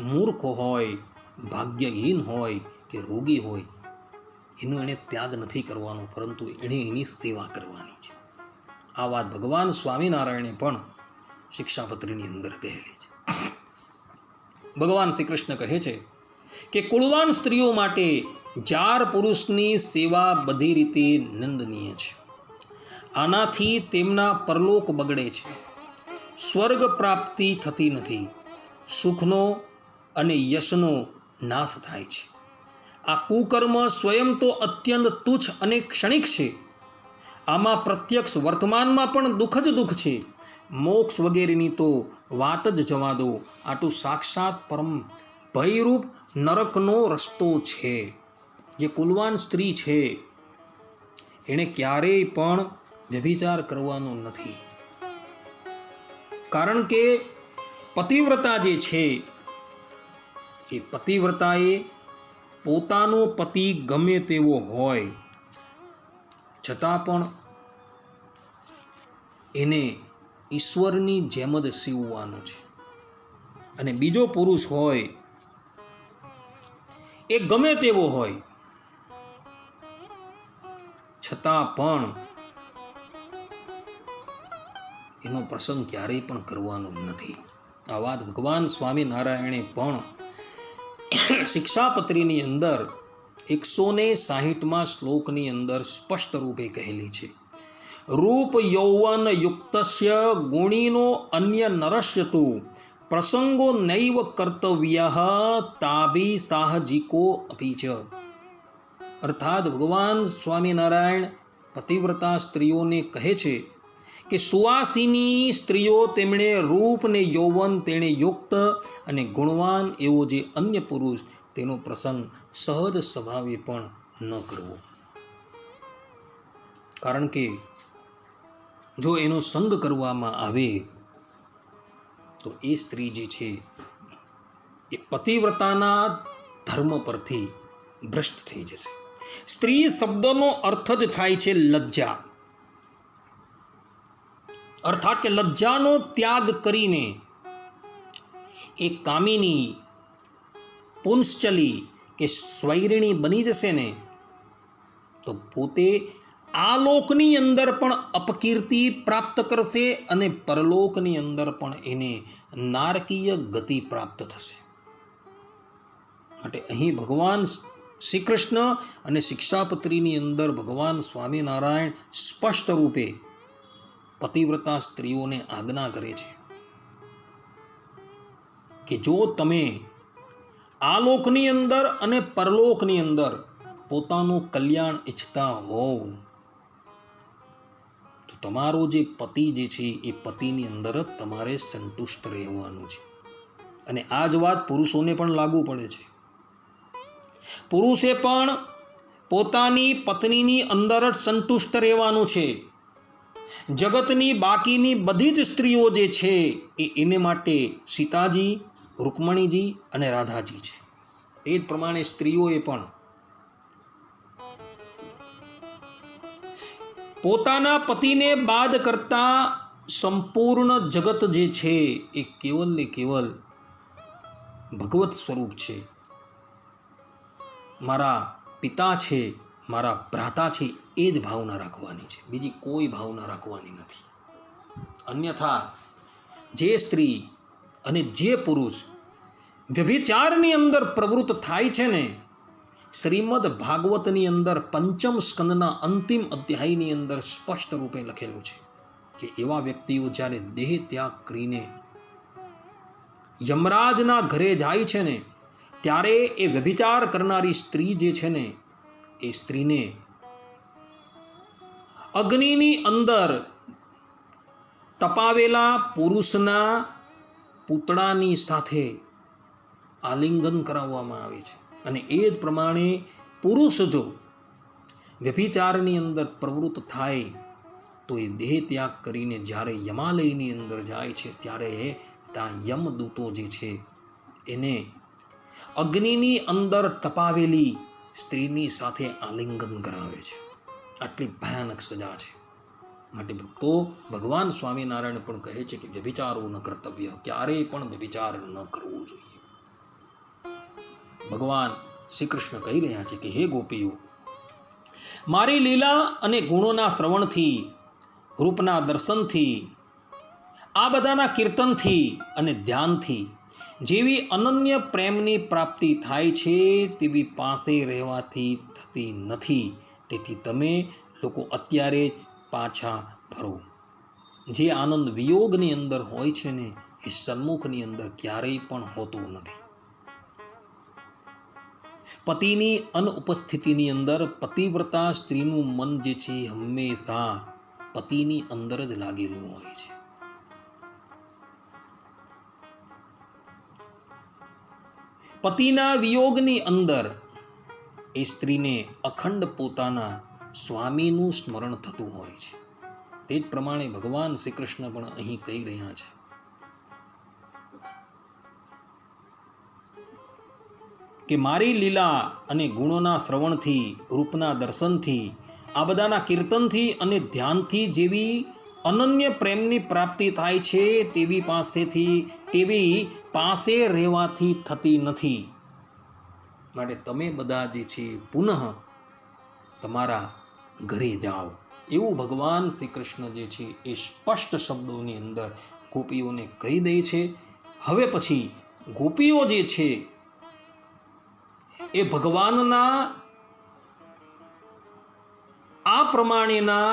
મૂર્ખ હોય, ભાગ્યહીન હોય કે રોગી હોય એનો એને ત્યાગ નથી કરવાનો, પરંતુ એણે એની સેવા કરવાની છે. આ વાત ભગવાન સ્વામિનારાયણે પણ શિક્ષાપત્રીની અંદર કહેલી છે. ભગવાન શ્રી કૃષ્ણ કહે છે કે કુળવાન સ્ત્રીઓ માટે જાર પુરુષની સેવા બધી રીતે નિંદનીય છે. આનાથી તેમના પરલોક બગડે છે, સ્વર્ગ પ્રાપ્તિ થતી નથી, સુખનો અને યશનો નાશ થાય છે. આ કુકર્મ સ્વયં તો અત્યંત તુચ્છ અને ક્ષણિક છે. આમાં પ્રત્યક્ષ વર્તમાનમાં પણ દુઃખ જ દુઃખ છે. મોક્ષ વગેરેની તો વાત જ જવા દો. આટલું સાક્ષાત પરમ ભયરૂપ નરકનો રસ્તો છે. જે કુલવાન સ્ત્રી છે એણે ક્યારેય પણ વ્યભિચાર કરવાનો નથી. કારણ કે પતિવ્રતા જે છે એ પતિવ્રતાએ પોતાનો પતિ ગમે તેવો હોય છતાં પણ એને ઈશ્વરની જેમ જ સેવવાનો છે. અને બીજો પુરુષ હોય એ ગમે તેવો હોય છતાં પણ એનો પ્રસંગ ક્યારેય પણ કરવાનો નથી. આ વાત ભગવાન સ્વામિનારાયણે પણ શિક્ષાપત્રીની અંદર 160મા શ્લોકની અંદર સ્પષ્ટ રૂપે કહેલી છે. રૂપ યૌવન યુક્તસ્ય ગુણીનો અન્ય નરસ્ય તુ પ્રસંગો નૈવ કર્તવ્યઃ તાભી સાહજિકો અપી ચ. અર્થાત ભગવાન સ્વામિનારાયણ પતિવ્રતા સ્ત્રીઓને કહે છે કે સુવાસિની સ્ત્રીઓ તેમણે રૂપ ને યૌવન તેણે યુક્ત અને ગુણવાન એવો જે અન્ય પુરુષ તેનો પ્રસંગ સહજ સ્વભાવે પણ ન કરવો. કારણ કે જો એનો સંગ કરવામાં આવે તો એ સ્ત્રી જે છે એ પતિવ્રતાના ધર્મ પરથી ભ્રષ્ટ થઈ જશે. સ્ત્રી શબ્દનો અર્થ જ થાય છે લજ્જા, અર્થાત કે લજ્જાનો ત્યાગ કરીને એ કામિની, પુંસચલી કે સ્વૈરિણી બની જશે ને તો પોતે આ લોકની અંદર પણ અપકીર્તિ પ્રાપ્ત કરશે અને પરલોકની અંદર પણ એને નારકીય ગતિ પ્રાપ્ત થશે. માટે અહીં ભગવાન શ્રી કૃષ્ણ અને શિક્ષાપત્રીની અંદર ભગવાન સ્વામિનારાયણ સ્પષ્ટ રૂપે પતિવ્રતા સ્ત્રીઓને આજ્ઞા કરે છે કે જો તમે આ લોકની અંદર અને પરલોકની અંદર પોતાનું કલ્યાણ ઈચ્છતા હોવ તો તમારો જે પતિ જે છે એ પતિની અંદર જ તમારે સંતુષ્ટ રહેવાનું છે. અને આ જ વાત પુરુષોને પણ લાગુ પડે છે. પુરુષે પણ પોતાની પત્નીની અંદર જ સંતુષ્ટ રહેવાનું છે. જગતની બાકીની બધી જ સ્ત્રીઓ જે છે એ એને માટે સીતાજી, રૂકમણીજી અને રાધાજી છે. એ જ પ્રમાણે સ્ત્રીઓએ પણ પોતાના પતિને બાદ કરતા સંપૂર્ણ જગત જે છે એ કેવલ ને કેવલ ભગવત સ્વરૂપ છે. મારા પિતા છે, મારા ભ્રાતા છે, એ જ ભાવના રાખવાની છે, બીજી કોઈ ભાવના રાખવાની નથી. અન્યથા જે સ્ત્રી અને જે પુરુષ વ્યભિચારની અંદર પ્રવૃત્ત થાય છે ને, શ્રીમદ ભાગવતની અંદર પંચમ સ્કંદના અંતિમ અધ્યાયની અંદર સ્પષ્ટ રૂપે લખેલું છે કે એવા વ્યક્તિઓ જ્યારે દેહ ત્યાગ કરીને યમરાજના ઘરે જાય છે ને ત્યારે એ વ્યભિચાર કરનારી સ્ત્રી જે છે ને એ સ્ત્રીને અગ્નિની અંદર તપાવેલા પુરુષના પૂતળાની સાથે આલિંગન કરાવવામાં આવે છે. અને એ જ પ્રમાણે પુરુષ જો વ્યભિચારની અંદર પ્રવૃત્ત થાય તો એ દેહ ત્યાગ કરીને જ્યારે યમાલયની અંદર જાય છે ત્યારે ત્યાં યમદૂતો જે છે એને અગ્નિની અંદર તપાવેલી સ્ત્રીની સાથે આલિંગન કરાવે છે. આટલી ભયાનક સજા છે. માટે ભક્તો, ભગવાન સ્વામિનારાયણ પણ કહે છે કે વ્યભિચારો ન કર્તવ્ય, ક્યારેય પણ વ્યભિચાર ન કરવો જોઈએ. ભગવાન શ્રી કૃષ્ણ કહી રહ્યા છે કે હે ગોપીઓ, મારી લીલા અને ગુણોના શ્રવણથી, રૂપના દર્શનથી, આ બધાના કીર્તનથી અને ધ્યાનથી જેવી અનન્ય પ્રેમની પ્રાપ્તિ થાય છે તેવી પાસે રહેવાથી થતી નથી. તેથી તમે લોકો અત્યારે પાછા ફરો. જે આનંદ વિયોગની અંદર હોય છે ને એ સન્મુખની અંદર ક્યારેય પણ હોતો નથી. પતિની અનુપસ્થિતિની અંદર પતિવ્રતા સ્ત્રીનું મન જે છે હંમેશા પતિની અંદર જ લાગેલું હોય છે. પતિના વિયોગની અંદર એ સ્ત્રીને અખંડ પોતાના સ્વામીનું સ્મરણ થતું હોય છે. તે જ પ્રમાણે ભગવાન શ્રી કૃષ્ણ પણ અહીં કહી રહ્યા છે કે મારી લીલા અને ગુણોના શ્રવણથી, રૂપના દર્શનથી, આ બધાના કીર્તનથી અને ધ્યાનથી જેવી અનન્ય પ્રેમની પ્રાપ્તિ થાય છે તેવી પાસે રહેવાથી થતી નથી. માટે તમે બધા જે છે પુનઃ તમારા ઘરે જાઓ. એવું ભગવાન શ્રી કૃષ્ણ જે છે એ સ્પષ્ટ શબ્દોની અંદર ગોપીઓને કહી દે છે. હવે પછી ગોપીઓ જે છે એ ભગવાનના આ પ્રમાણેના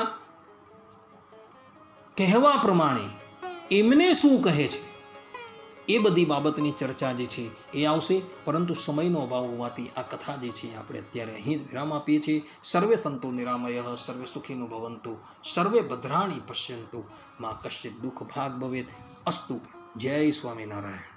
કહેવા પ્રમાણે એમને શું કહે છે એ બધી બાબતની ચર્ચા જે છે એ આવશે, પરંતુ સમયનો અભાવ હોવાથી આ કથા જે છે આપણે અત્યારે અહીં વિરામ આપીએ છીએ. સર્વે સંતો નિરામયઃ, સર્વે સુખીનો ભવંતુ, સર્વે ભદ્રાણી પશ્યંતુ, માં કશ્ચિત દુઃખ ભાગ ભવેત. અસ્તુ. જય સ્વામિનારાયણ.